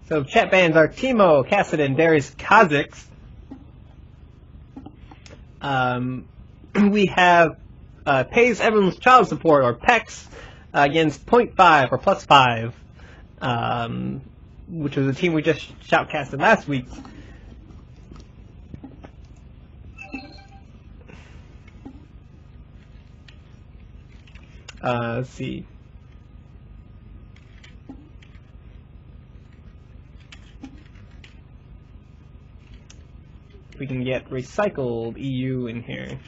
So chat bans are Teemo, Kassadin, Darius, Kha'Zix. We have pays everyone's child support, or PEX, against 0.5 or +5, which was a team we just shoutcasted last week. Let's see. We can get recycled EU in here.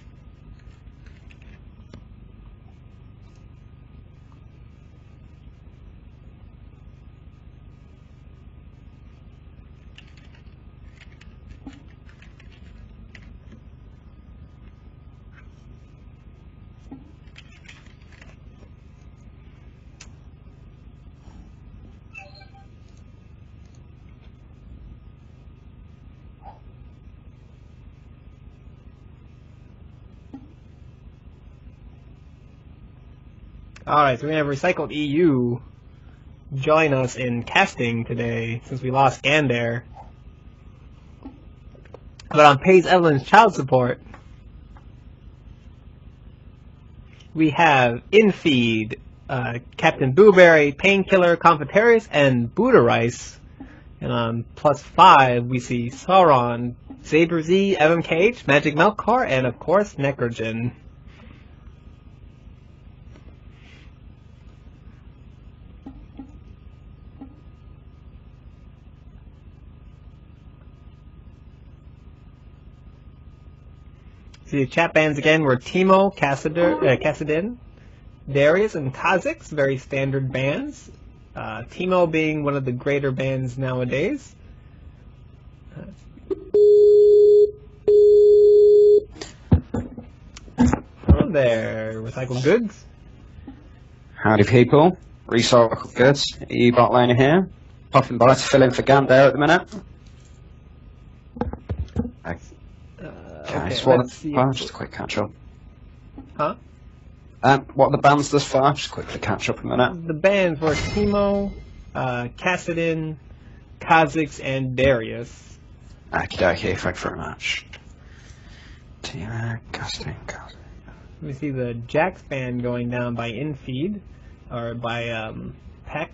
Alright, so we have recycled EU join us in casting today, since we lost Gander. But on Pays Evelyn's child support, we have Infeed, Captain Booberry, Painkiller, Confitarius, and Buddha Rice. And on +5, we see Sauron, Saber Z, MMKH, Magic Melkor, and of course, Necrogen. The chat bans again were Teemo, Kassadin, Darius, and Kha'Zix, very standard bans. Teemo being one of the greater bans nowadays. Hello there, recycled goods. Howdy people, recycled goods, EU bot lane here. Popping by to fill in for Gander at the minute. Okay, so just a quick catch up. Huh? What are the bans thus far? Just quickly catch up a minute. The bans were Teemo, Kassadin, Kha'Zix, and Darius. Okie dokie, thank you very much. Teemo, Kassadin. We see the Jax ban going down by Infeed, or by Pex.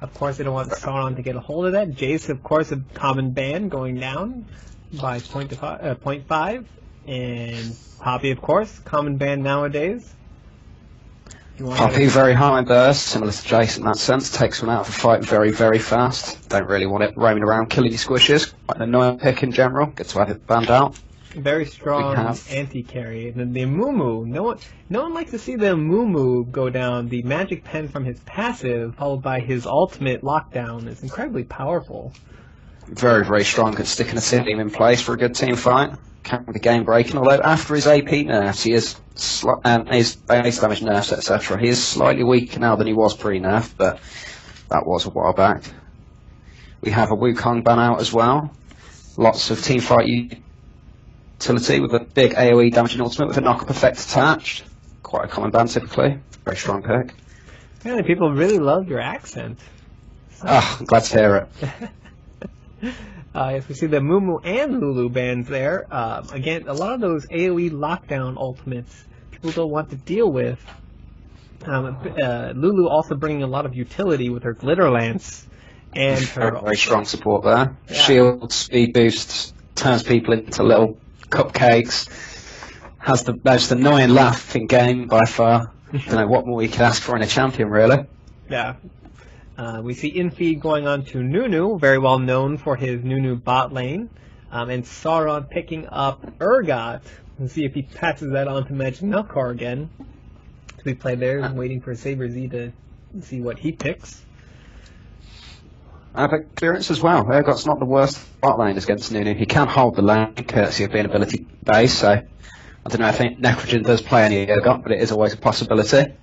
Of course, they don't want Sauron to get a hold of that. Jayce, of course, a common ban going down by 0.5, and Poppy, of course, common ban nowadays. Poppy, very high burst, similar to Jayce in that sense, takes one out of a fight very, very fast. Don't really want it roaming around killing your squishes. Quite an annoying pick in general, good to have it banned out. Very strong anti-carry. And then the Amumu, no one likes to see the Amumu go down. The magic pen from his passive, followed by his ultimate lockdown, is incredibly powerful. Very, very strong at sticking a team in place for a good team fight. Can't be game breaking, although after his AP nerfs, he is his base damage nerfs, etc. He is slightly weaker now than he was pre-nerf, but that was a while back. We have a Wukong ban out as well. Lots of team fight utility with a big AoE damaging ultimate with a knock-up effect attached. Quite a common ban typically. Very strong pick. Apparently people really love your accent. So. Oh, I'm glad to hear it. Yes, we see the Amumu and Lulu bans there. Again, a lot of those AoE lockdown ultimates people don't want to deal with. Lulu also bringing a lot of utility with her Glitter Lance and her... Very strong support there. Yeah. Shield, speed boosts, turns people into little cupcakes. Has the most annoying laugh in game by far. Don't know what more we could ask for in a champion, really. Yeah. We see Infeed going on to Nunu, very well known for his Nunu bot lane, and Sauron picking up Urgot. Let's see if he passes that on to Magic Melkor again. So we play there, waiting for Saber Z to see what he picks. But clearance as well. Urgot's not the worst bot lane against Nunu. He can hold the lane, courtesy of being ability base, so I don't know, I think Necrogen does play any Urgot, but it is always a possibility.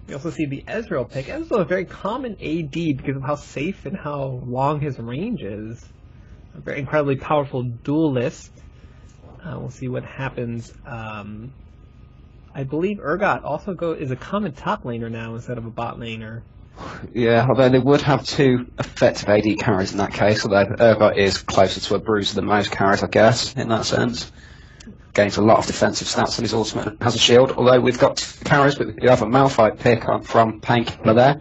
We also see the Ezreal pick. Ezreal is a very common AD because of how safe and how long his range is. A very incredibly powerful duelist. We'll see what happens. I believe Urgot also is a common top laner now instead of a bot laner. Yeah, although they would have two effective AD carries in that case, although Urgot is closer to a bruiser than most carries, I guess, in that sense. Gains a lot of defensive stats on his ultimate and has a shield, although we've got two carries, but we have a Malphite pick from Pantheon there.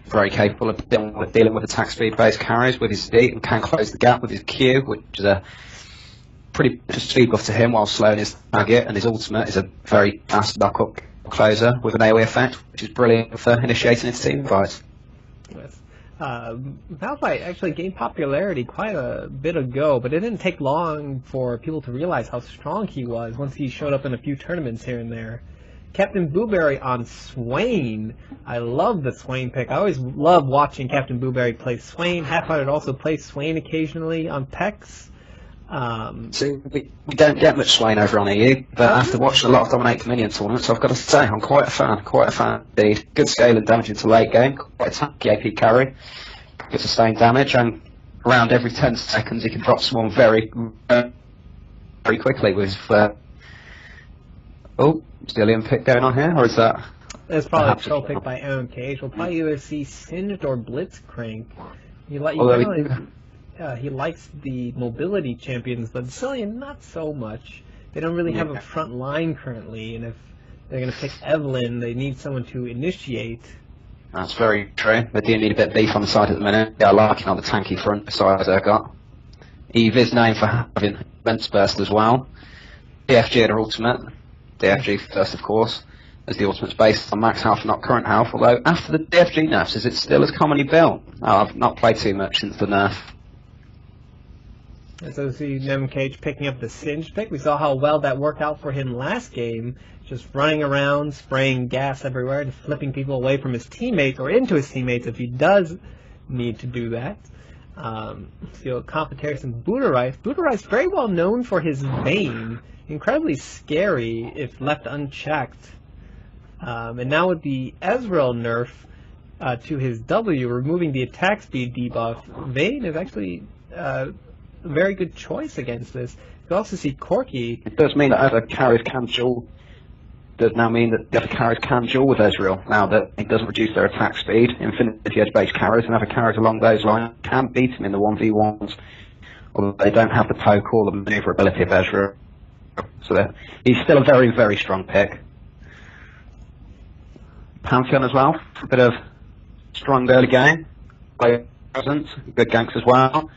Very capable of dealing with attack speed based carries with his D and can close the gap with his Q, which is a pretty speed buff to him while slowing his target, and his ultimate is a very fast knock-up closer with an AoE effect, which is brilliant for initiating his team fights. Yes. Malphite actually gained popularity quite a bit ago, but it didn't take long for people to realize how strong he was once he showed up in a few tournaments here and there. Captain Blueberry on Swain. I love the Swain pick. I always love watching Captain Blueberry play Swain. Half-Hearted also plays Swain occasionally on Pex. So we don't get much Swain over on EU, but after watching a lot of Dominate Dominion tournaments, I've got to say I'm quite a fan indeed. Good scale and damage into late game, quite a tanky AP carry, good sustained damage, and around every 10 seconds he can drop someone very quickly with... Oh, is the Alien pick going on here, or is that... There's probably a troll pick by MMKH. We'll probably either see Singed or Blitzcrank. He likes the mobility champions, but Cillian not so much. They don't really have a front line currently, and if they're going to pick Evelynn, they need someone to initiate. That's very true. They do need a bit of beef on the side at the minute. They are lacking on the tanky front besides Urgot. Eve is known for having Events Burst as well. DFG their ultimate. DFG first, of course, as the ultimate's based on max health, not current health, although after the DFG nerfs, is it still as commonly built? Oh, I've not played too much since the nerf. So we see MMKH picking up the Singed pick. We saw how well that worked out for him last game, just running around, spraying gas everywhere, and flipping people away from his teammates, or into his teammates if he does need to do that. Competition and Ryze. Ryze very well known for his Vayne, incredibly scary if left unchecked. And now with the Ezreal nerf to his W, removing the attack speed debuff, Vayne is actually a very good choice against this. You can also see Corki. It does mean that other carries can duel. Does now mean that the other carries can duel with Ezreal, now that it doesn't reduce their attack speed. Infinity Edge based carries and other carries along those lines can beat him in the 1v1s, although they don't have the poke or the maneuverability of Ezreal. So he's still a very, very strong pick. Pantheon as well, for a bit of strong early game. Presence, good ganks as well.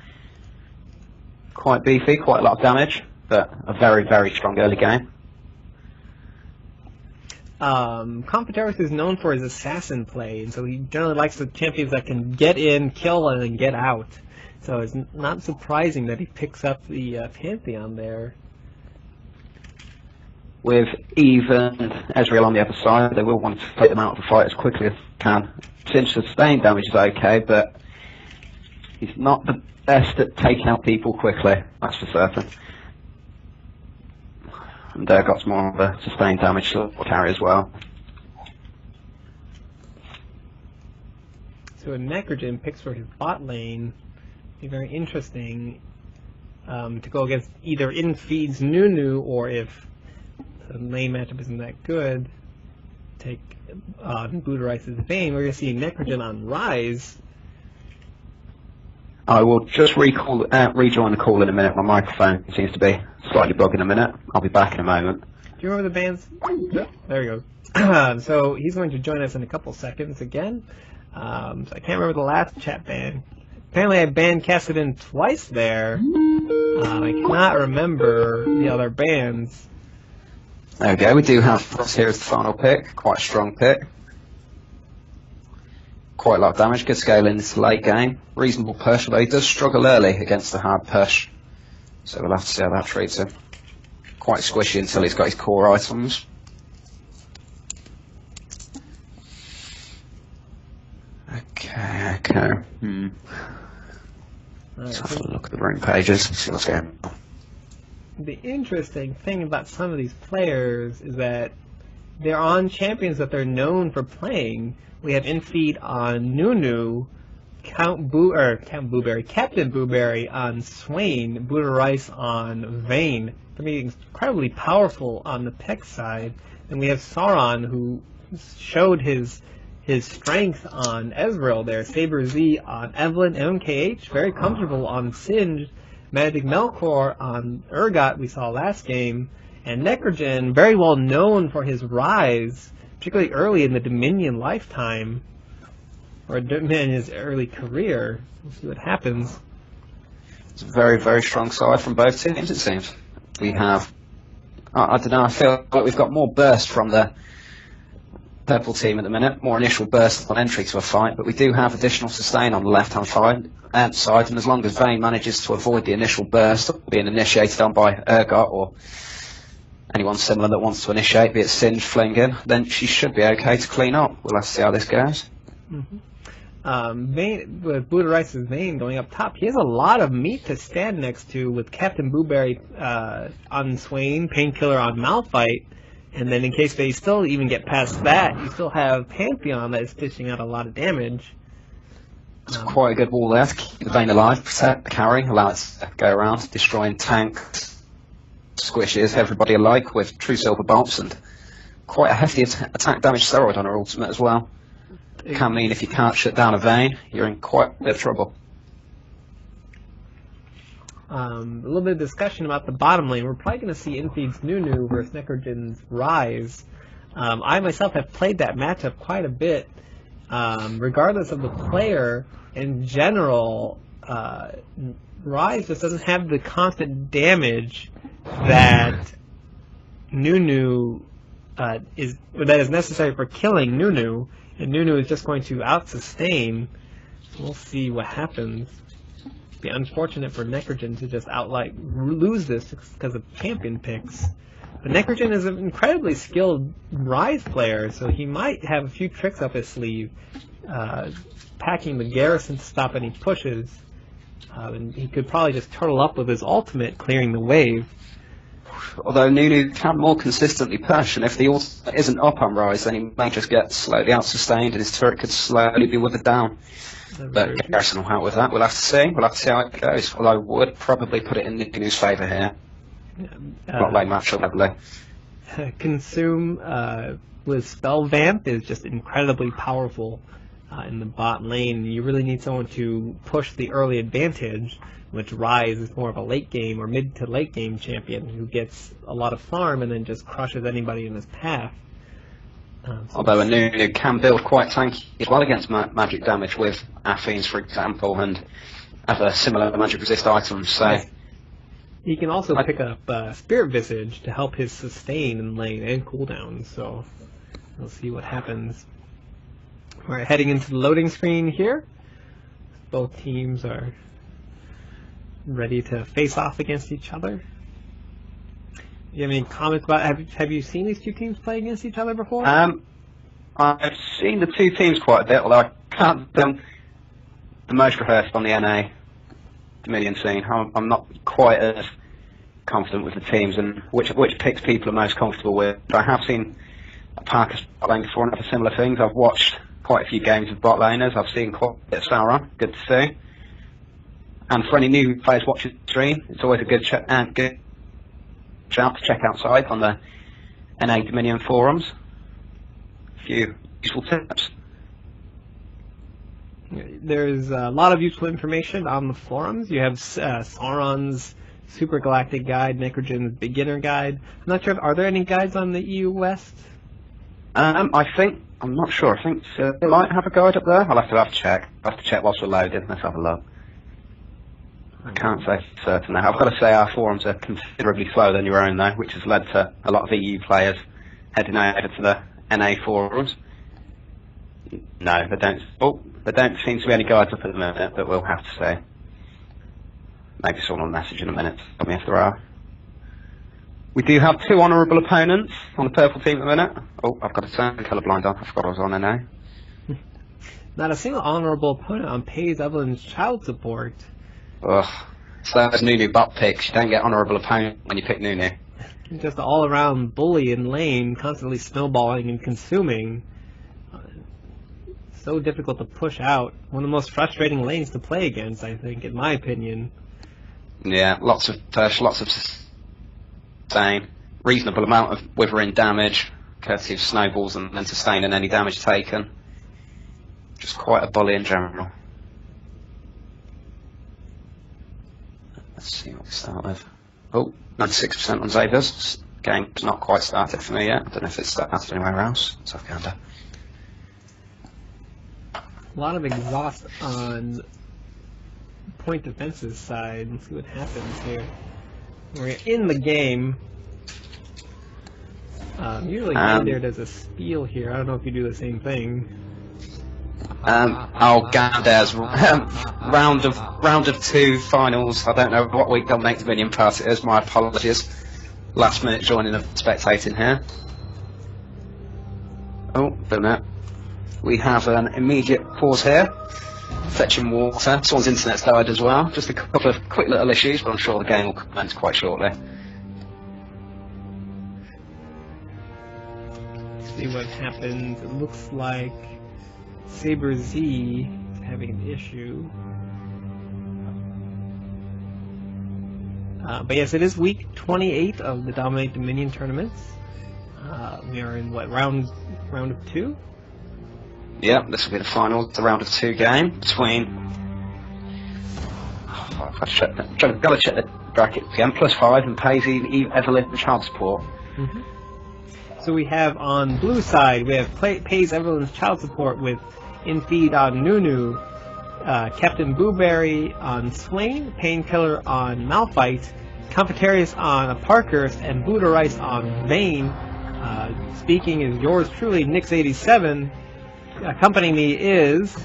Quite beefy, quite a lot of damage, but a very, very strong early game. Darius is known for his assassin play, and so he generally likes the champions that can get in, kill, and then get out. So it's not surprising that he picks up the Pantheon there. With Eve and Ezreal on the other side, they will want to take them out of the fight as quickly as they can. Since sustained damage is okay, but he's not the best at taking out people quickly, that's for certain. And got more of a sustained damage to carry as well. So a Necrogen picks for his bot lane. Be very interesting to go against either in-feeds Nunu, or if the lane matchup isn't that good, take Ryze's Vayne. We're going to see Necrogen on Ryze. I will just rejoin the call in a minute. My microphone seems to be slightly bugging a minute. I'll be back in a moment. Do you remember the bands? Yep, there we go. So he's going to join us in a couple seconds again. So I can't remember the last chat ban. Apparently I banned Kassadin twice there. I cannot remember the other bans. There we go. We do have Frost here as the final pick. Quite a strong pick. Quite a lot of damage, good scale in this late game. Reasonable push, although he does struggle early against the hard push. So we'll have to see how that treats him. Quite squishy until he's got his core items. Okay. Let's have a look at the ring pages, see what's going on. The interesting thing about some of these players is that they're on champions that they're known for playing. We have in-feed on Nunu, Captain Blueberry on Swain, Ryze on Vayne. They're being incredibly powerful on the Peck side. And we have Sauron, who showed his his strength on Ezreal there. Saber Z on Evelynn, MKH, very comfortable on Singed. Magic Melkor on Urgot, we saw last game. And Necrogen, very well known for his Ryze, particularly early in the Dominion lifetime, or in his early career. We'll see what happens. It's a very, very strong side from both teams, it seems. We have, I don't know, I feel like we've got more burst from the purple team at the minute, more initial burst on entry to a fight, but we do have additional sustain on the left-hand side, and as long as Vayne manages to avoid the initial burst being initiated on by Urgot or anyone similar that wants to initiate, be it Singed, Flingen, then she should be okay to clean up. We'll have to see how this goes. Vayne, with Buddha Rice's Vayne going up top, he has a lot of meat to stand next to with Captain Blueberry on Swain, Painkiller on Malphite, and then in case they still even get past that, you still have Pantheon that is dishing out a lot of damage. It's quite a good wall there to keep the Vayne alive, protect the carry, allow it to go around, destroying tanks, squishes, everybody alike with true silver bolts, and quite a hefty attack damage steroid on her ultimate as well. Can mean if you can't shut down a Vayne, you're in quite a bit of trouble. A little bit of discussion about the bottom lane. We're probably going to see Infeed's Nunu versus Necrogen's Ryze. I myself have played that matchup quite a bit. Regardless of the player, in general, Ryze just doesn't have the constant damage that Nunu is necessary for killing Nunu, and Nunu is just going to out-sustain. We'll see what happens. It'd be unfortunate for Necrogen to just outright lose this because of champion picks. But Necrogen is an incredibly skilled Ryze player, so he might have a few tricks up his sleeve, packing the garrison to stop any pushes, and he could probably just turtle up with his ultimate, clearing the wave. Although Nunu can more consistently push, and if the ultimate isn't up on Ryze, then he may just get slowly out-sustained, and his turret could slowly be withered down. But Garrison will help with that. We'll have to see. We'll have to see how it goes. Although I would probably put it in Nunu's favour here. Bot lane matchup heavily. Consume with Spell Vamp is just incredibly powerful in the bot lane. You really need someone to push the early advantage, which Ryze is more of a late game or mid to late game champion who gets a lot of farm and then just crushes anybody in his path. Although a Nunu can build quite tanky as well against magic damage with Athenes, for example, and other similar magic resist items. So he can also pick up Spirit Visage to help his sustain in lane and cooldown. So we'll see what happens. We're heading into the loading screen here. Both teams are ready to face off against each other. Do you have any comments about? Have you seen these two teams play against each other before? I've seen the two teams quite a bit, although I can't them the most rehearsed on the NA Dominion scene. I'm not quite as confident with the teams and which picks people are most comfortable with. But I have seen Parker's bot lane before and other similar things. I've watched quite a few games of bot laners. I've seen quite a bit of Sauron. Good to see. And for any new players watching the stream, it's always a good shout to check outside on the NA Dominion forums. A few useful tips. There's a lot of useful information on the forums. You have Sauron's Super Galactic Guide, Necrogen's Beginner Guide. I'm not sure, are there any guides on the EU West? I'm not sure. I think they might have a guide up there. I'll have to check. I'll have to check whilst we're loaded. Let's have a look. I can't say for certain now. I've got to say our forums are considerably slower than your own though, which has led to a lot of EU players heading over to the NA forums. No, there don't seem to be any guides up at the minute, but we'll have to see. Maybe someone will message in a minute, tell me if there are. We do have two honourable opponents on the purple team at the minute. Oh, I've got to turn colourblind on. I forgot I was on NA. Not a single honourable opponent on Evelyn's child support. Ugh. So there's Nunu bot picks. You don't get honourable opponent when you pick Nunu. Just all-around bully in lane, constantly snowballing and consuming. So difficult to push out. One of the most frustrating lanes to play against, I think, in my opinion. Yeah, lots of push, lots of sustain, reasonable amount of withering damage, courtesy of snowballs and then sustaining any damage taken. Just quite a bully in general. Let's see what we start with. Oh, 96% on Zabers. Game's not quite started for me yet. I don't know if it's started anywhere else. Let's have a gander. A lot of exhaust on point defense's side. Let's see what happens here. We're in the game. Usually there does a spiel here. I don't know if you do the same thing. Oh, Gander's round of 2 finals. I don't know what week Dominate's Minion Pass it is. My apologies. Last minute joining and spectating here. Oh, don't know. We have an immediate pause here. Fetching water. Someone's internet's died as well. Just a couple of quick little issues, but I'm sure the game will commence quite shortly. See what happens. It looks like Saber Z is having an issue. But yes, it is week 28 of the Dominate Dominion tournaments. We are in what, round of 2? Yep, this will be the final, the round of 2 game between. Gotta check the bracket again. +5 and Singed+Evelynn and child support. So we have on blue side, we have Singed+Evelynn's child support with Infeed on Nunu, Captain Booberry on Swain, Painkiller on Malphite, Confitarius on Parkhurst, and Buddha Rice on Vayne. Speaking is yours truly, Nix87. Accompanying me is...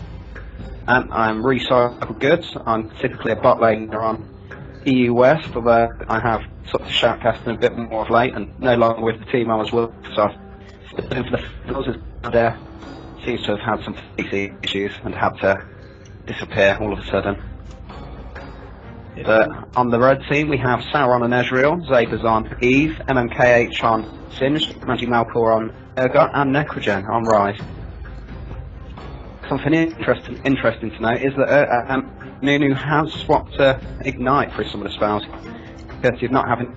I'm Recycled Goods. I'm typically a bot laner on EU West, although I have sort of shoutcasting a bit more of late, and no longer with the Teemo as well, so I've stepped in for the finals, and seems to have had some PC issues and had to disappear all of a sudden. But on the red team we have Sauron on Ezreal, Zabers on Eve, MMKH on Singed, Malphite on Urgot, and Necrogen on Ryze. Something interesting to note is that Nunu has swapped Ignite for some of the spells. Courtesy of not having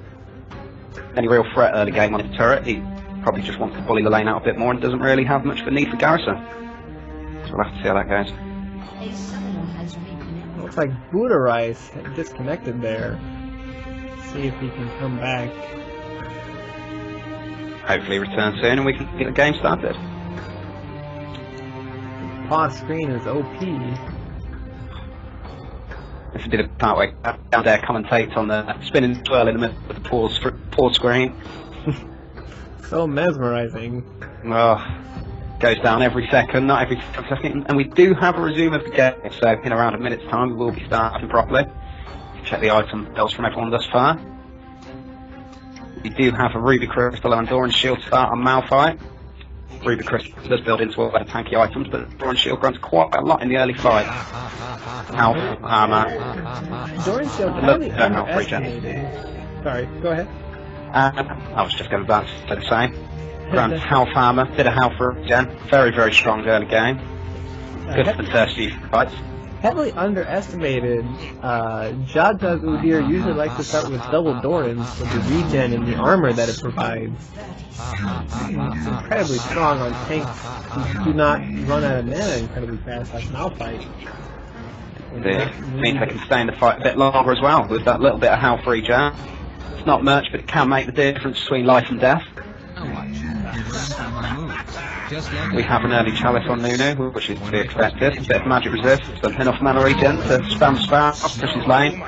any real threat early game on his turret, he probably just wants to bully the lane out a bit more and doesn't really have much of a need for Garrison. So we'll have to see how that goes. Looks like Buddha Rice disconnected there. See if he can come back. Hopefully return soon and we can get the game started. Pause screen is OP. This would be the part where down there commentates on the spinning twirl in the middle of the pause screen. So mesmerizing. Oh, goes down every second, not every second. And we do have a resume of the game, so in around a minute's time we will be starting properly. Check the item bells from everyone thus far. We do have a Ruby Crystal and Doran Shield start on Malphite. Ruby Crystal does build into a lot of tanky items, but Doran Shield grants quite a lot in the early fight. Health, armor. Doran Shield really underestimated. Sorry, go ahead. I was just going back to the same. Grants health armor, bit of health regen. Very, very strong early game. Good for the thirsty fights. Heavily underestimated. Jadja's Udyr usually likes to start with double Dorans for the regen and the armor that it provides. It's incredibly strong on tanks who do not run out of mana incredibly fast like Malphite. It means they can stay in the fight a bit longer as well with that little bit of health regen. It's not much, but it can make the difference between life and death. We have an early chalice on Nunu, which is to be expected. A bit of magic resist, but enough mana regen to spam spout, push his lane,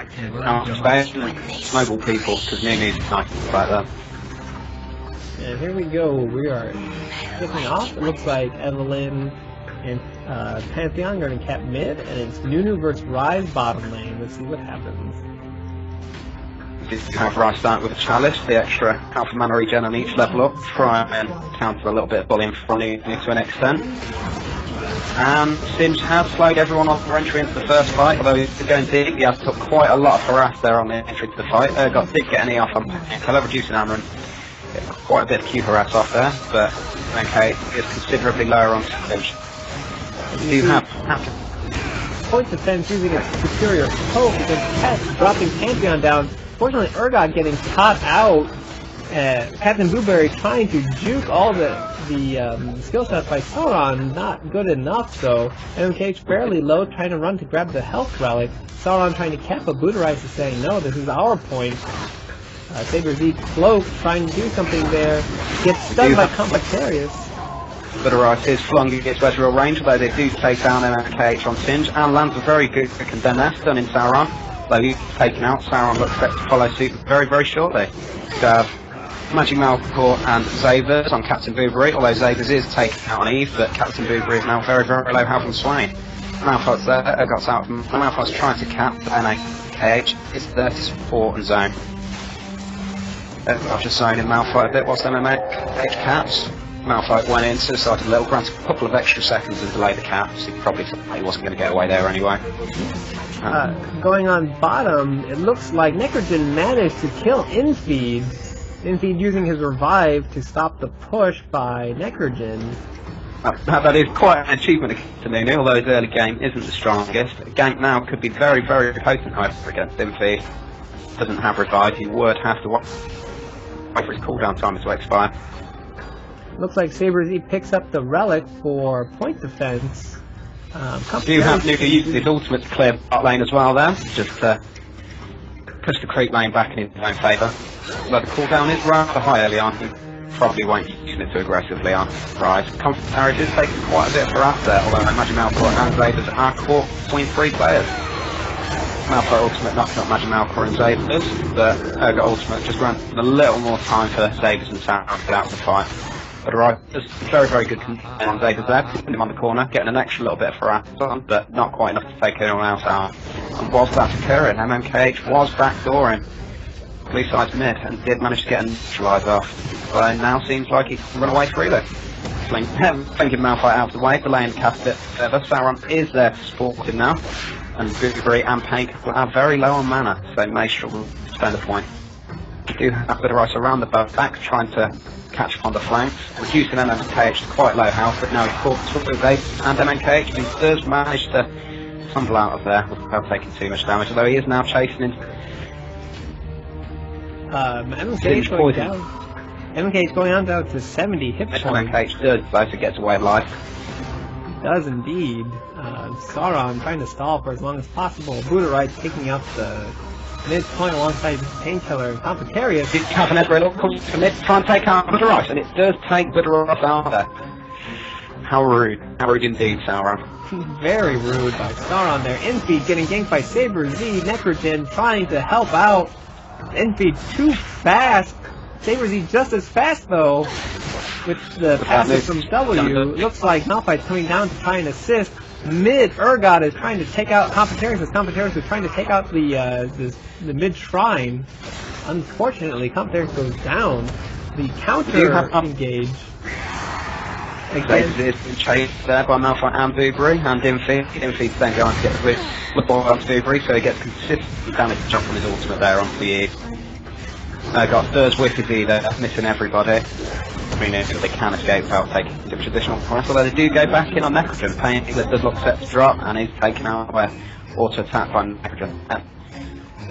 out of space, and snowball people, because Nunu's nice like that. And here we go, we are kicking off. It looks like Evelynn and Pantheon are going to cap mid, and it's Nunu versus Ryze bottom lane. Let's see what happens. You have Ryze start with a chalice, the extra half a mana regen on each level up, try and counter a little bit of bullying from Nunu to an extent. And Sims has slowed everyone off for entry into the first fight, although he's going deep, he has took quite a lot of harass there on the entry to the fight. Urgot did get an E off on Painkiller, reducing armor and quite a bit of Q harass off there, but okay, it's considerably lower on stage. You have to point defense using its superior poke, and Pet dropping Pantheon down. Fortunately, Urgot getting caught out Captain Blueberry trying to juke all the skill shots by Sauron, not good enough though. MKH barely low, trying to run to grab the health relic. Sauron trying to cap, but Ryze is saying no, this is our point. Saber-Z cloak trying to do something there, gets stunned by Darius. Ryze is flung against Ezreal range, although they do take down MKH on Singed, and lands a very good condemn there, stunning Sauron. Though he's taken out, Sauron looks set to follow suit very, very shortly. Swain+Malphite and Zabers on Captain Blueberry, although Zabers is taken out on Eve, but Captain Blueberry is now very, very low health from Swain. Malphite's there, got out from Malphite's trying to cap, but MKH is there to support and zone. After zoning Malphite a bit whilst MKH caps, Malphite went in, suicided a little, granted a couple of extra seconds to delay the caps. He probably thought he wasn't going to get away there anyway. Going on bottom, it looks like Necrogen managed to kill Infeed. Infeed using his revive to stop the push by Necrogen. That is quite an achievement to Nunu, although his early game isn't the strongest. A gank now could be very, very potent however against Infeed. Doesn't have revive, he would have to wait for his cooldown time to expire. Looks like Saber-Z picks up the relic for point defense. Do have Nunu use his ultimate to clear bot lane as well there, just to push the creep lane back in his own favour. Although the cooldown is rather high early on, he probably won't use it too aggressively on Ryze. Darius is taking quite a bit for us there, although I imagine Malphite and Zabers are caught between three players. Malphite ultimate knocking up Malphite and Zabers, but Urgot ultimate just granted a little more time for Zabers and Sauron to get out of the fight. But Ryze is very, very good on Zabers there, putting him on the corner, getting an extra little bit for us on, but not quite enough to take anyone else out. And whilst that's occurring, MKH was backdooring blue side's mid and did manage to get a neutralise off. But now seems like he can run away freely. Flanking Malphite out of the way, delaying the cast a bit further. Sauron is there to support him now, and Blueberry and Pain are very low on mana, so may struggle to spend a point. We do have a bit of Ryze around the back, trying to catch up on the flanks, reducing MKH to quite low health, but now he's caught between Zabers and MKH, and he does manage to tumble out of there without taking too much damage, although he is now chasing into MKH going on down to 70 hit points. MKH does, so he gets away with life. Does indeed. Sauron trying to stall for as long as possible. Ryze taking out the midpoint alongside Painkiller and Darius. Did have an Ezreal comes to mid to try and take out Ryze, and it does take Ryze out there. How rude. How rude indeed, Sauron. Very rude by Sauron there. Infeed getting ganked by Saber-Z. Necrogen trying to help out. Infeed too fast. Saber-Z just as fast though. With the passes from W. Looks like Malphite's coming down to try and assist. Mid, Urgot is trying to take out Darius is trying to take out the mid shrine. Unfortunately, Darius goes down. The counter engage. Again, is chased there by Malphite and Blueberry, and Infeed. Infeed's then going to get the ball onto Blueberry, so he gets consistent damage jump from his ultimate there onto the Eve. Got Thurs Wicked there, missing everybody. I mean, they can escape without taking too much additional points, although they do go back in on Necrogen. Pain that does look set to drop, and he's taken out by auto attack by Necrogen.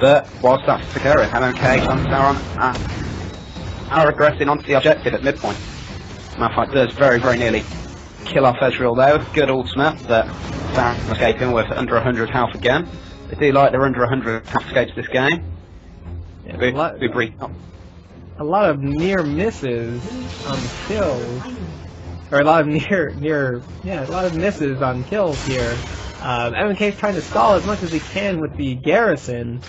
But whilst that's occurring, MKH and Sauron are aggressing onto the objective at midpoint. Malphite does very, very nearly kill off Ezreal though. Good ultimate, but Sauron escaping with under 100 health again. They do like their under 100 health escapes this game. Yeah, a lot of near misses on kills, or a lot of a lot of misses on kills here. MK's trying to stall as much as he can with the garrison.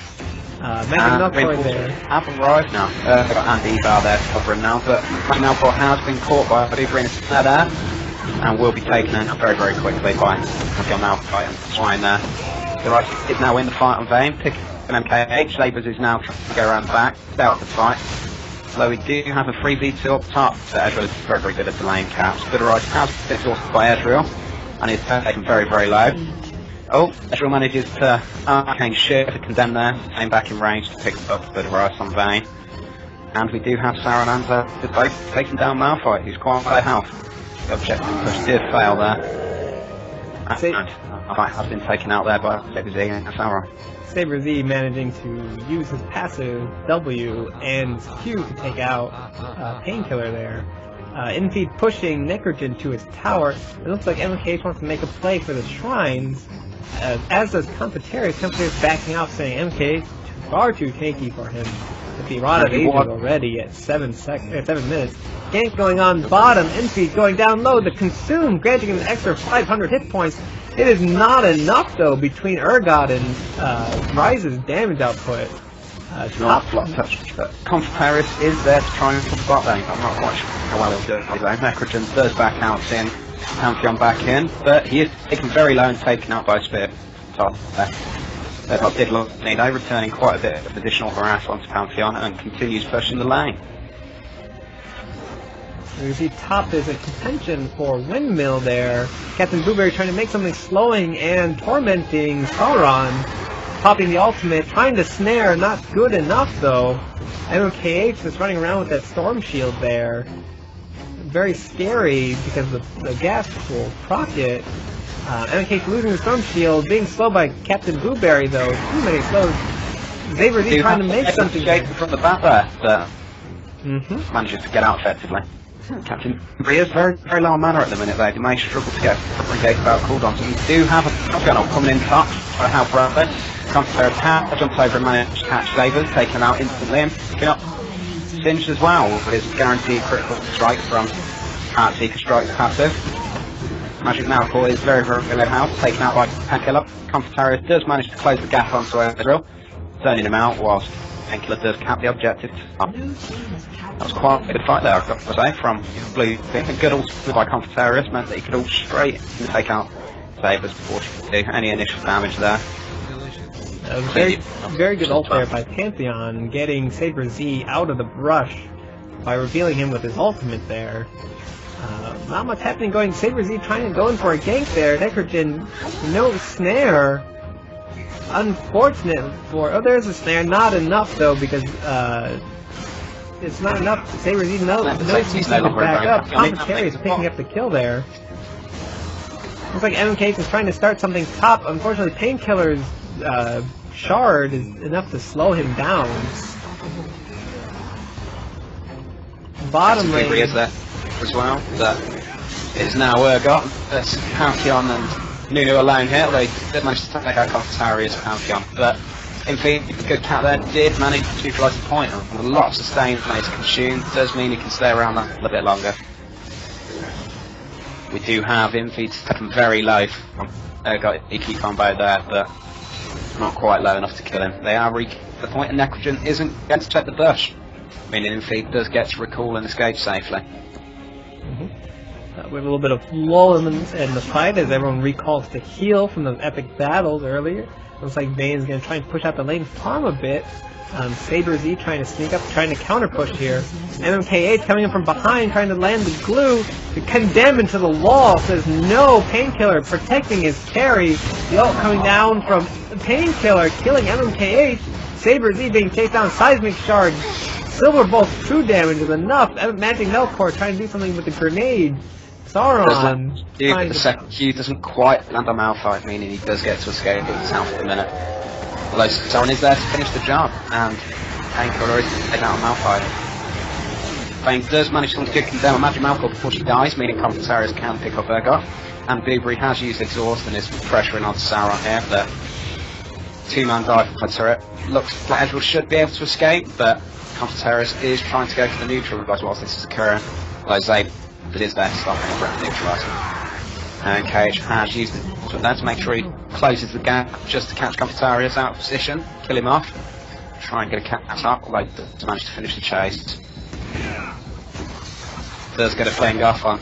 Magnificent there. Apple Ryze now. Got Andy Eval there covering now, but Malphite has been caught by Blueberry there, and will be taken out very, very quickly by Malphite and Swain there. The Ryze is now in the fight on Vayne, picking MKH. Zabers is now trying to go around the back, stay out the fight. Although we do have a 3v2 up top, so Ezreal is very, very good at delaying caps. Ryze has been exhausted by Ezreal, and is taken very, very low. Oh, Ezreal manages to arcane shift to condemn there, staying back in range to pick up Ryze on Vayne. And we do have Sauron and both taking down Malphite, who's quite high health. The objective push did fail there. I have been taken out there by Z and Sauron. Saber Z managing to use his passive W and Q to take out Painkiller there. Infeed pushing Necrogen to his tower. It looks like MKH wants to make a play for the shrines. As does Competarius. Competarius backing off, saying MKH far too tanky for him. With the Rod of Ages already at 7 minutes. Gank going on bottom. Infeed going down low. The Consume granting him an extra 500 hit points. It is not enough though between Urgot and Ryze's damage output. Not a lot touch, but Competarius is there to try and put the bot lane. I'm not quite sure how well he'll do it. Necrogen does back out in, Pantheon back in, but he is taken very low and taken out by Spear. Did Nino returning quite a bit of additional harass onto Pantheon and continues pushing the lane. You see top is a contention for Windmill there. Captain Blueberry trying to make something slowing and tormenting Sauron. Popping the ultimate, trying to snare, not good enough though. MKH is running around with that storm shield there. Very scary because the gas will proc it. MKH losing the storm shield, being slowed by Captain Blueberry though. Too many slows. Saber Z trying to make something from the back there, but manages to get out effectively. Captain Blueberry is very low on mana at the minute though. He may struggle to get engaged without cooldowns. So we do have a shotgun coming in top for help right there. Competarius hat, jumps over and managed to catch Sabers, taking him out instantly and picking up Singed as well with his guaranteed critical strike from Kha'Zix strike passive. Magic Mouthful is very good house, taken out by Painkiller. Competarius does manage to close the gap onto Ezreal, turning him out whilst Painkiller does cap the objective. That was quite a good fight there, I've got to say, from Blue. A good ult by Competarius meant that he could ult straight and take out Sabers before she could do any initial damage there. Very good ult there by Pantheon, getting Saber Z out of the brush by revealing him with his ultimate there. Not much happening going. Saber Z trying to go in for a gank there. Necrogen, no snare. Unfortunate for. Oh, there's a snare. Not enough though because it's not enough. Saber Z no CC to back up. Competarius is picking up the kill there. Looks like MK is trying to start something top. Unfortunately, Painkiller's shard is enough to slow him down. Bottom lane is there as well. That is now Urgot. That's Pantheon and Nunu alone here. They did manage to take out Competarius Pantheon, but in fact, a good cat there did manage to utilize the point. A lot of sustain is consumed. Does mean he can stay around that a little bit longer. We do have Infeed taken very low from Urgot EQ combo there, but not quite low enough to kill him. They are the point, and Necrogen isn't going to check the bush, meaning Infeed does get to recall and escape safely. We have a little bit of lull in the fight as everyone recalls to heal from those epic battles earlier. Looks like Vayne's going to try and push out the lane farm a bit. Saber Z trying to sneak up, trying to counter push here. MMK8 coming in from behind, trying to land the glue to condemn into the wall. Says no. Painkiller protecting his carry. The ult coming down from Painkiller, killing MMK8. Saber Z being chased down. Seismic Shard. Silver Bolt's true damage is enough. Magic Melkor trying to do something with the grenade. Sauron. The second Q doesn't quite land on Malphite, meaning he does get to escape with his health for a minute. Although Sauron is there to finish the job, and Painkiller is taken out on Malphite. Vayne does manage to condemn a Magic Malphite before she dies, meaning Competarius can pick up Urgot. And Blueberry has used Exhaust and is pressuring on Sauron here. The two-man dive for turret. Looks like Ezreal should be able to escape, but Competarius is trying to go for the neutral whilst this is occurring. Although Zabe is there to stop him from neutralising. And Cage has used it there to make sure he closes the gap just to catch Competarius out of position, kill him off, try and get a catch up, although to manage to finish the chase. Does get a fling off on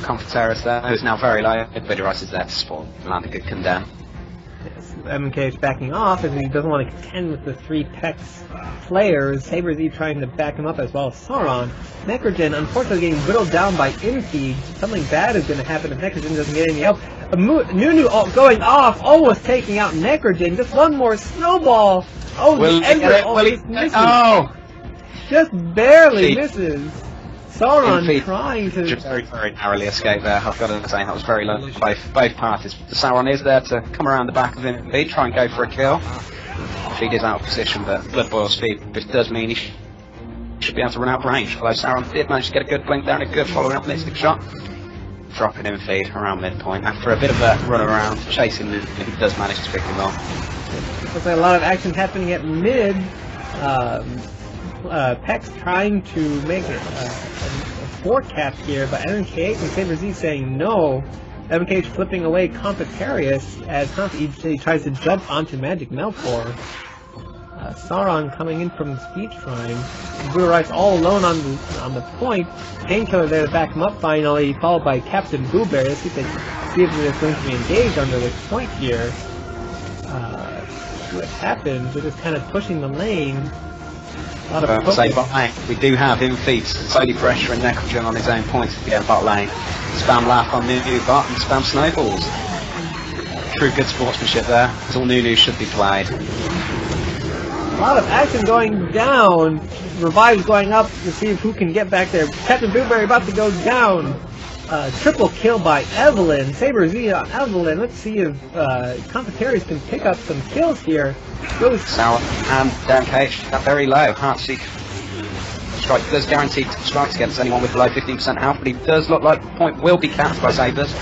Competarius there, who's now very low, but Darius is there to support and land a good condemn. Yes, MK is backing off as he doesn't want to contend with the three Pex players. Saber Z trying to back him up as well as Sauron. Necrogen unfortunately getting whittled down by Infeed. Something bad is going to happen if Necrogen doesn't get any help. Nunu going off, almost taking out Necrogen. Just one more snowball. Oh, the Ender always misses. Oh! Just barely misses. Sauron trying to... Just very, very narrowly escaped there. I've got to say, that was very low. Both parties. Sauron is there to come around the back of him, try and go for a kill. Feed is out of position, but Blood Boil's feed, which does mean he should be able to run out of range. Although Sauron did manage to get a good blink there and a good following up Mystic shot. Dropping in feed around midpoint. After a bit of a run around, chasing Lulu, he does manage to pick him off. Looks like a lot of action happening at mid. Peck's trying to make a 4-cap here, but MKH and SaberZ saying no. MKH flipping away Competarius as he tries to jump onto Magic Melkor. Sauron coming in from the Speech Shrine. Blue Ryze all alone on the point. Painkiller there to back him up finally, followed by Captain Blueberry. Let's see if they're going to be engaged under this point here. What happens? They're just kind of pushing the lane. A lot of we do have him feet slowly pressuring Necrogen on his own points to get bot lane. Spam laugh on Nunu bot and spam snowballs. True good sportsmanship there. All Nunu should be played. A lot of action going down. Revive's going up to see who can get back there. Captain Blueberry about to go down. Triple kill by Evelynn. SaberZ on Evelynn. Let's see if Competarius can pick up some kills here. Goes Sour and down cage. Very low. Kha'Zix strike does guarantee strikes against anyone with below 15% health, but he does look like the point will be capped by Sabers.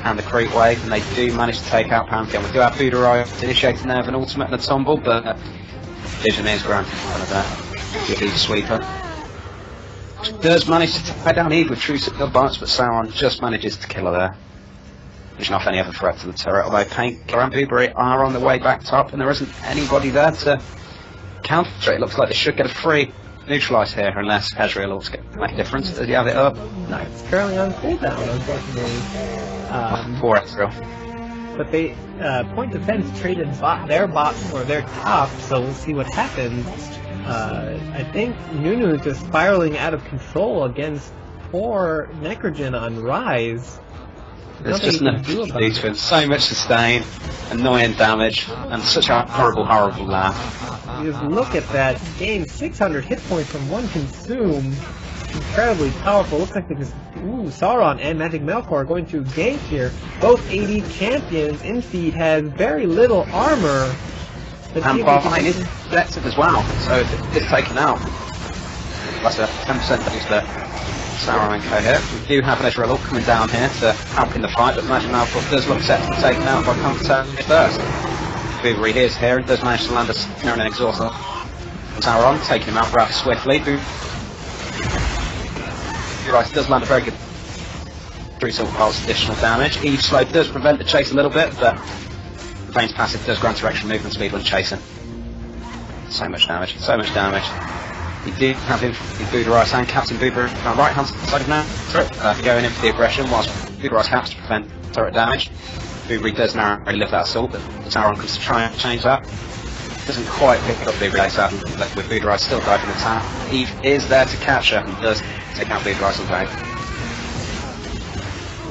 And the creep wave, and they do manage to take out Pantheon. We do have Budorai initiating there with an ultimate and a tumble, but vision is granted one of that. With the sweeper. Does manage to tie down Eve with true signal bites, but Sauron just manages to kill her there. Pushing off any other threat to the turret, although Painkiller and Blueberry are on the way back top, and there isn't anybody there to counter it. It looks like they should get a free neutralise here, unless Ezreal looks to make a difference. Does he have it up? No, it's currently on cooldown, unfortunately. Poor Ezreal. But they, Point Defense traded their bot for their top, so we'll see what happens. I think Nunu is just spiraling out of control against poor Necrogen on Ryze. There's just nothing to do to him. So much sustain, annoying damage, and such a horrible, horrible laugh. You just look at that. Gain 600 hit points from one consume. Incredibly powerful. Looks like they just... Ooh, Sauron and Magic Melkor are going to engage here. Both AD champions. Infeed has very little armor. And Vayne is protected as well, so if it's taken out, that's a 10% boost there. Sauron and Co here. We do have an Ezreal coming down here to help in the fight, but Magic Melkor does look set to be taken out by Competarius first. Blueberry is here and does manage to land a snare and an exhaust on Sauron, taking him out rather swiftly. Ryze does land a very good 3 silver pulse additional damage. Eve slow does prevent the chase a little bit, but Vayne's passive does grant direction movement speed when chasing. So much damage, so much damage. He did have him in Budorai and Captain Blueberry on the right hand side of now. Going in for the aggression whilst Budorai caps to prevent turret damage. Blueberry does narrowly live that assault, but Sauron comes to try and change that. Doesn't quite pick up Blueberry with Budorai still driving the tower. Eve is there to catch her and does take out Budorai on Vayne.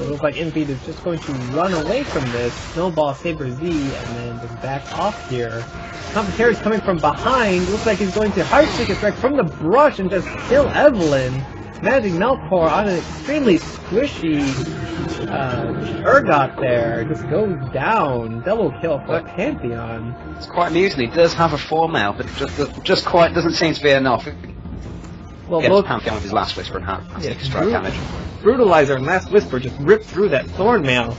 It looks like Infeed is just going to run away from this, snowball SaberZ, and then just back off here. Competarius coming from behind, looks like he's going to Heartseek Strike from the brush and just kill Evelynn. Magic Melkor on an extremely squishy Urgot there, just goes down. Double kill for Pantheon. It's quite amusing, he does have a 4-mail, but just quite doesn't seem to be enough. Well, both Pantheon with his last whisper and Heartseek Strike damage. Brutalizer and Last Whisper just ripped through that Thorn Mail.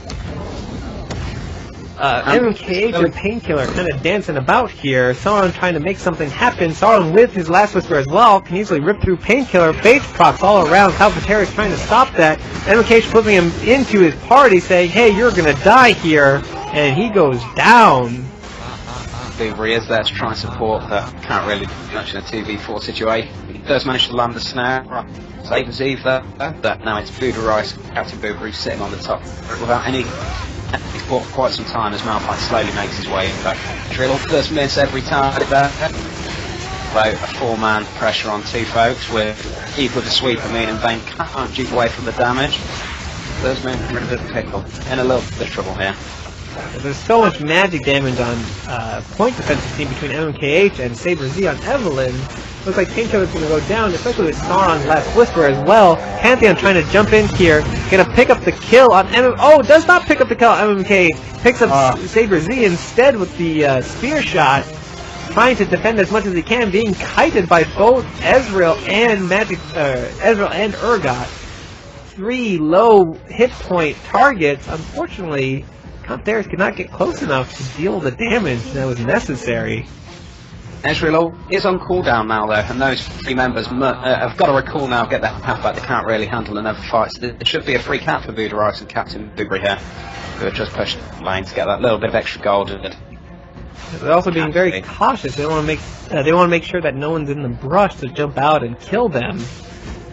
MKH and Painkiller kind of dancing about here. Sauron trying to make something happen. Sauron with his Last Whisper as well can easily rip through Painkiller. Base procs all around. Competarius trying to stop that. MKH flipping him into his party saying, hey, you're gonna die here. And he goes down. Blueberry is there to try and support, but can't really much in a 2v4 situation. He does manage to land the snare. Saves Eve there, but now it's Budorai, Captain Blueberry sitting on the top without any support for quite some time as Malphite slowly makes his way back. Drill does miss every target there. Though a 4-man pressure on 2 folks with Eve with the sweeper meaning Vayne can't dupe away from the damage. Does mean rid of the pickle. In a little bit of trouble here. There's so much magic damage on point defensive team between MKH and SaberZ on Evelynn. Looks like Painkiller's going to go down, especially with Sauron's last Whisper as well. Pantheon trying to jump in here, going to pick up the kill on Oh, does not pick up the kill on MMK. Picks up Saber Z instead with the spear shot. Trying to defend as much as he can, being kited by both Ezreal and Ezreal and Urgot. 3 low hit point targets. Unfortunately, Darius could not get close enough to deal the damage that was necessary. Ezreal is on cooldown now though, and those 3 members have got to recall now, get their half back. They can't really handle another fight. So it should be a free cap for Darius and Captain Blueberry here, who have just pushed lane to get that little bit of extra gold. They're also being very cautious. They want to make sure that no one's in the brush to jump out and kill them.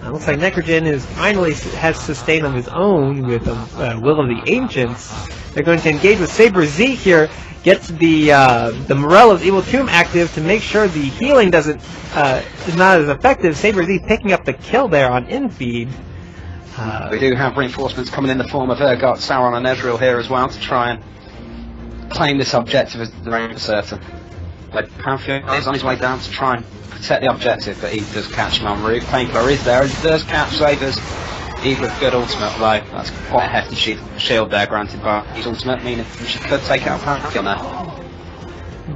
Looks like Necrogen is finally has sustain of his own with Will of the Ancients. They're going to engage with Saber Z here. Gets the Morello's Evil Tomb active to make sure the healing is not as effective. Saber Z picking up the kill there on infeed. We do have reinforcements coming in the form of Urgot, Sauron, and Ezreal here as well to try and claim this objective as the range for certain. But Pantheon is on his way down to try and protect the objective, but he does catch him en route. Painkiller is there, and does catch Sabers. Even with good ultimate, though, that's quite a hefty shield there granted by his ultimate, meaning she could take out Pantheon there.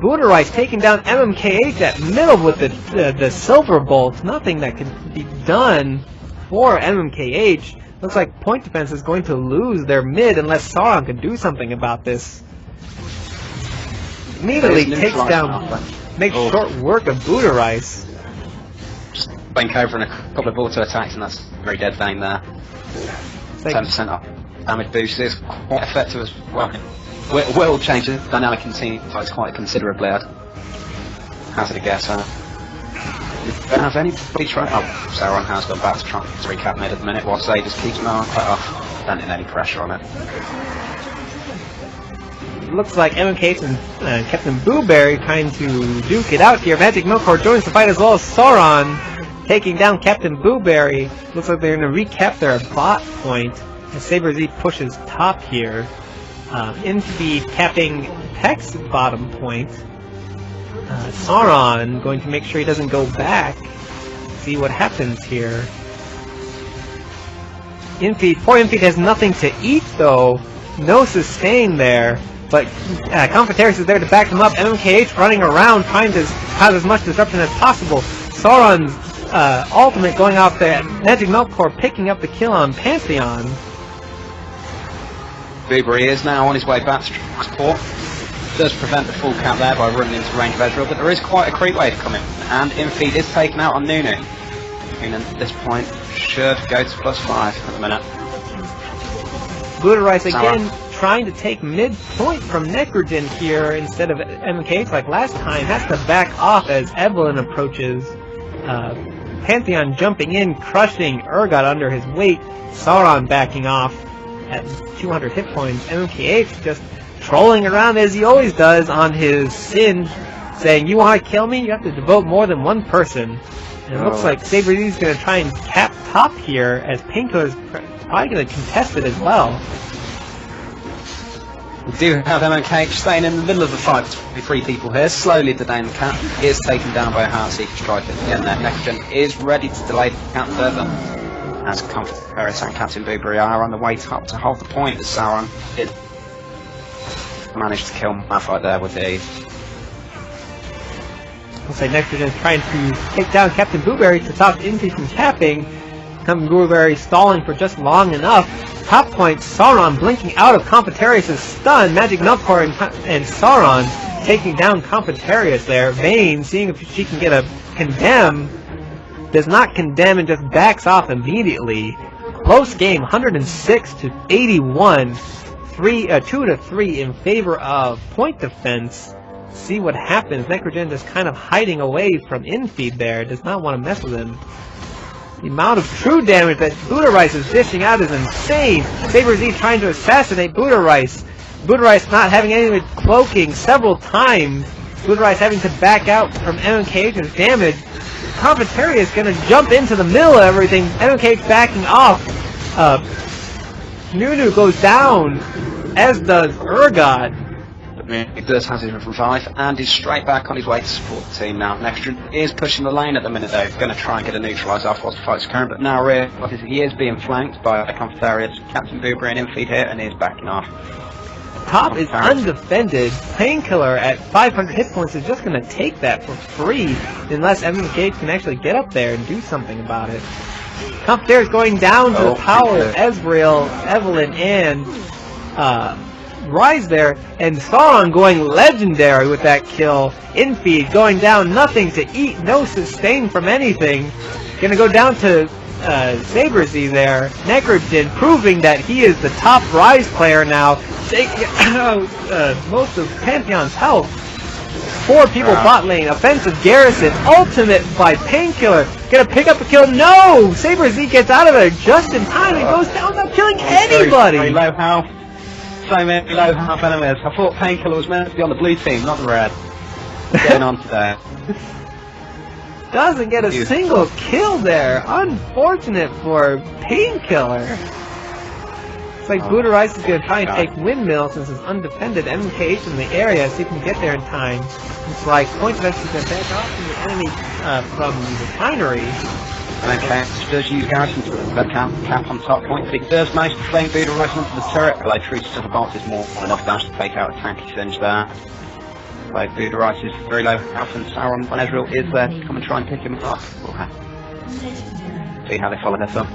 Ryze taking down MMKH at middle with the Silver Bolt. Nothing that can be done for MMKH. Looks like point defense is going to lose their mid unless Sauron can do something about this. Immediately takes down, makes short work of Ryze. Blink over in a couple of auto attacks, and that's very dead Vayne there. 10% up damage boost is quite effective as well. Will change the dynamic in team fights quite considerably. I'd hazard a guess. Don't have anybody try. Oh, Sauron has gone back to try to recap mid at the minute, while Say just keeps him on quite off. Don't need any pressure on it. Looks like MMK and Captain Blueberry trying to duke it out here. Magic Milkor joins the fight as well as Sauron taking down Captain Blueberry. Looks like they're going to recap their bot point as Saber Z pushes top here. Into the capping Peck's bottom point. Sauron going to make sure he doesn't go back. See what happens here. Poor Infeed has nothing to eat though. No sustain there. But Confronterius is there to back him up. MMKH running around trying to cause as much disruption as possible. Sauron's ultimate going off there. Magic Milkor picking up the kill on Pantheon. Blueberry is now on his way back to support. Does prevent the full count there by running into range of Ezreal, but there is quite a creep wave coming. And Infeed is taken out on Nunu. And at this point should go to +5 at the minute. Ryze again trying to take mid-point from Necrogen here instead of MMKH like last time. Has to back off as Evelynn approaches. Pantheon jumping in, crushing Urgot under his weight. Sauron backing off at 200 hit points. MMKH just trolling around as he always does on his Singed, saying, "You want to kill me? You have to devote more than one person." And it looks like Saber Z is going to try and cap top here, as Painkiller is probably going to contest it as well. We do have MMK staying in the middle of the fight with 3 people here. Slowly the Dane Cat is taken down by a Heartseeker Striker. Again, that Necrogen is ready to delay the count further. As Confronterius and Captain Blueberry are on the way up to hold the point, as Sauron did manage to kill Malphite there with ease. Looks like Necrogen is trying to take down Captain Blueberry to stop Infeed from capping. Captain Blueberry stalling for just long enough. Top point, Sauron blinking out of Confronterius' stun. Magic Milkor and Sauron taking down Confronterius there. Vayne, seeing if she can get a condemn, does not condemn and just backs off immediately. Close game, 106 to 81. 2 to 3 in favor of point defense. See what happens. Necrogen just kind of hiding away from Infeed there. Does not want to mess with him. The amount of true damage that Ryze is dishing out is insane. Saber Z trying to assassinate Ryze. Ryze not having anything but cloaking several times. Ryze having to back out from MMKH's damage. Confronterius is going to jump into the middle of everything. MMKH backing off. Nunu goes down, as does Urgot. He does have his revive, and he's straight back on his way to support the team now. Nextron is pushing the lane at the minute though, going to try and get a neutralise off whilst the fight's current, but now realises he is being flanked by Darius, Captain Boober and Infeed here, and he is backing off. Top is undefended. Painkiller at 500 hit points is just going to take that for free unless MK can actually get up there and do something about it. There going down to the power of Ezreal, Evelynn, and Ryze there, and Sauron going legendary with that kill. Infeed going down, nothing to eat, no sustain from anything. Gonna go down to Saberzy there. Necrogen proving that he is the top Ryze player now, taking most of Pantheon's health. 4 people bot lane, offensive garrison, ultimate by Painkiller. Gonna pick up a kill, no! Saberzy gets out of there just in time and goes down without killing anybody! Very low health. So many low health enemies. I thought Painkiller was meant to be on the blue team, not the red. Getting on today. Doesn't get a single kill there. Unfortunate for Painkiller. It's like Ryze is going to try and take Windmill since it's undefended. MKH in the area, so he can get there in time. It's like Point Vest is going to back off from the enemy from the refinery. And then does use Garrison to put the cap on top point. It does manage to flame Ryze onto the turret, but like Truce to the box is more than enough damage to take out a tanky Singe there. Like Ryze is very low health, and Sauron when Ezreal is there to come and try and pick him up. We'll see how they follow this up.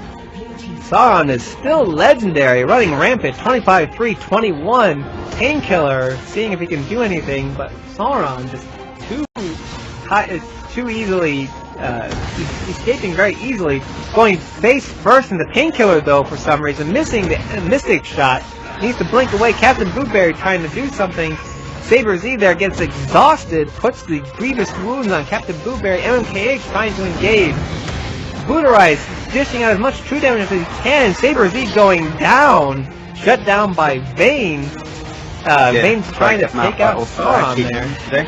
Sauron is still legendary, running rampant, 25-3-21. Painkiller, seeing if he can do anything, but Sauron just too easily, escaping very easily. Going face first into Painkiller though for some reason, missing the Mystic shot. Needs to blink away. Captain Blueberry trying to do something. Saberzy there gets exhausted, puts the grievous wounds on Captain Blueberry. MMKH trying to engage. Ryze dishing out as much true damage as he can. Saberzy going down, shut down by Vayne. Vayne's trying to take out Sauron there.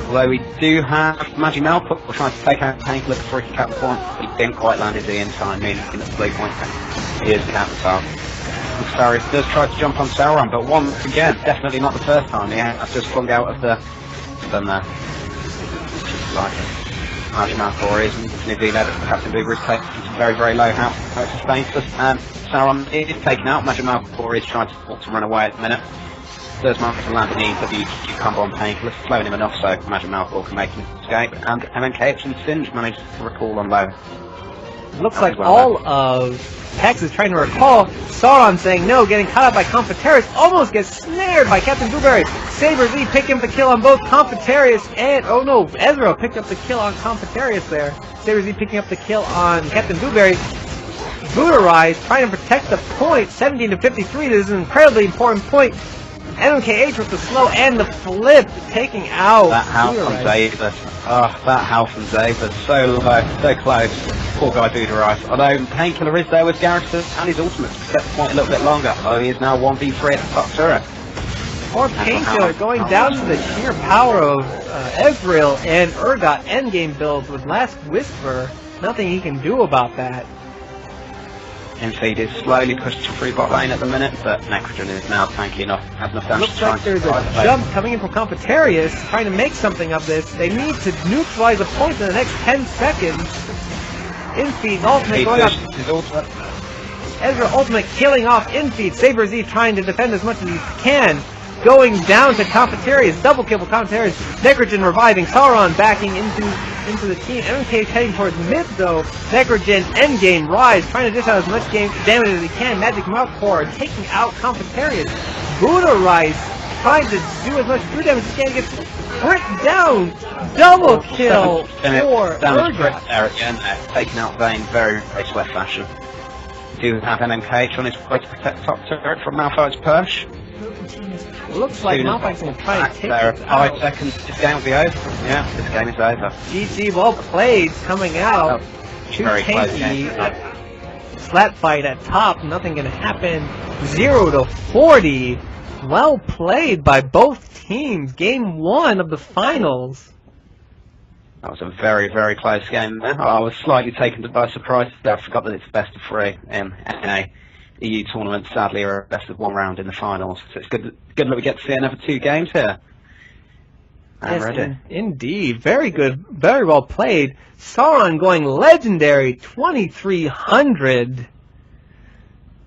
Although we do have Magimel, we're trying to take out Painkiller before he can cap the point. He didn't quite land his E in time, meaning at the blue point. He is the cap the top. Darius does try to jump on Sauron, but once again, definitely not the first time. He has just flung out of the like Magimel Corys and Nivea that Captain Boober is taking some very, very low health sustained, and Sauron is taken out. Magimel Corys trying to run away at the minute. Does manage to land an EW combo on Painkiller, slowing him enough so Magimel can make him escape, and MMKH and Singe managed to recall on low. Looks like all of Hex is trying to recall. Sauron saying no, getting caught up by Comfitarius, almost gets snared by Captain Blueberry. Saberzy picking up the kill on both Comfitarius and, oh no, Ezreal picked up the kill on Comfitarius there. Saberzy picking up the kill on Captain Blueberry. Ryze trying to protect the point, 17-53, this is an incredibly important point. MKH with the slow and the flip, taking out that house from Davis. Oh, that house from Davis. So low, so close. Poor guy Ryze. Although Painkiller is there with Garrison and his ultimate to set the point a little bit longer. Oh, he is now 1v3 at the top turret. Poor Painkiller going down to the sheer power of Ezreal and Urgot endgame builds with Last Whisper. Nothing he can do about that. Infeed is slowly pushed to free bot lane at the minute, but Necrogen is now tanky enough, has enough damage to try. Looks like there's a jump coming in from Comfitarius, trying to make something of this. They need to neutralize a point in the next 10 seconds. Infeed ultimate going up. His ultimate. Ezra ultimate killing off Infeed. Saberzy trying to defend as much as he can. Going down to Comfitarius, double kill for Comfitarius. Necrogen reviving, Sauron backing into the team. MK heading towards mid though. Necrogen endgame, Ryze trying to dish out as much damage as he can. Magic Mouth Core taking out Comfitarius. Ryze trying to do as much true damage as he can. Gets pricked down. Double kill for Urgot. There again, taking out Vayne very, very swift fashion. Do have MMKH on his way to protect top turret from Malphite's push. Looks like Malphite's going to try and take there. it 5 seconds, this game will be over. Yeah, this game is over. GG, well played, coming out. Too tanky. Slap fight at top, nothing going to happen. 0-40. Well played by both teams. Game 1 of the finals. That was a very, very close game. I was slightly taken by surprise. I forgot that it's best of 3 in NA. EU tournaments sadly are best of one round in the finals. So it's good that we get to see another 2 games here. I'm Yes, ready. indeed. Very good. Very well played. Sauron going legendary, 2,300.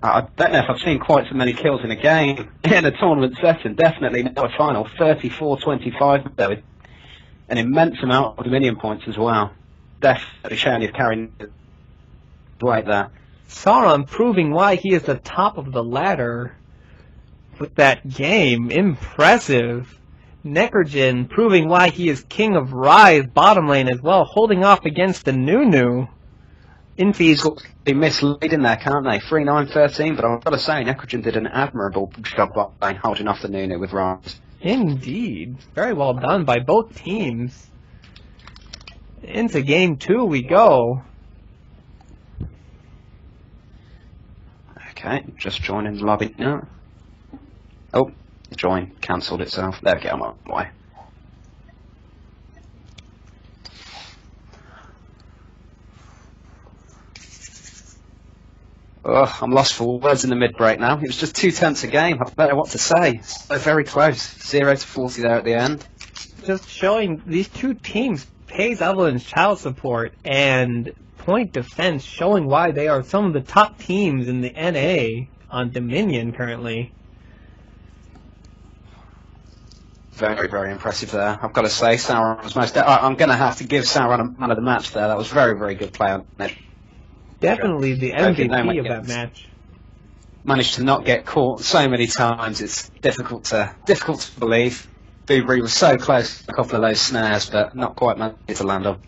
I don't know if I've seen quite so many kills in a game in a tournament setting. Definitely not a final. 34-25 though, with an immense amount of Dominion points as well. Definitely showing you're carrying the weight there. Sauron proving why he is the top of the ladder with that game. Impressive. Necrogen proving why he is king of Ryze bottom lane as well, holding off against the Nunu. Infeed. Be misleading there, can't they? 3-9-13, but I've got to say, Necrogen did an admirable job by holding off the Nunu with Ryze. Indeed. Very well done by both teams. Into game 2 we go. Okay, just joining the lobby now. Oh, join cancelled itself. There we go, I'm on my way. Oh, I'm lost for words in the mid-break now. It was just 2 tenths a game. I don't know what to say. So very close. 0-40 there at the end. Just showing these two teams, Kha'Zix's child support and point defense, showing why they are some of the top teams in the NA on Dominion currently. Very, very impressive there. I've got to say, Sauron was most... I'm going to have to give Sauron a man of the match there. That was very, very good play on it. Definitely the MVP of that match. Managed to not get caught so many times. It's difficult to believe. Bubri was so close to a couple of those snares, but not quite managed to land on.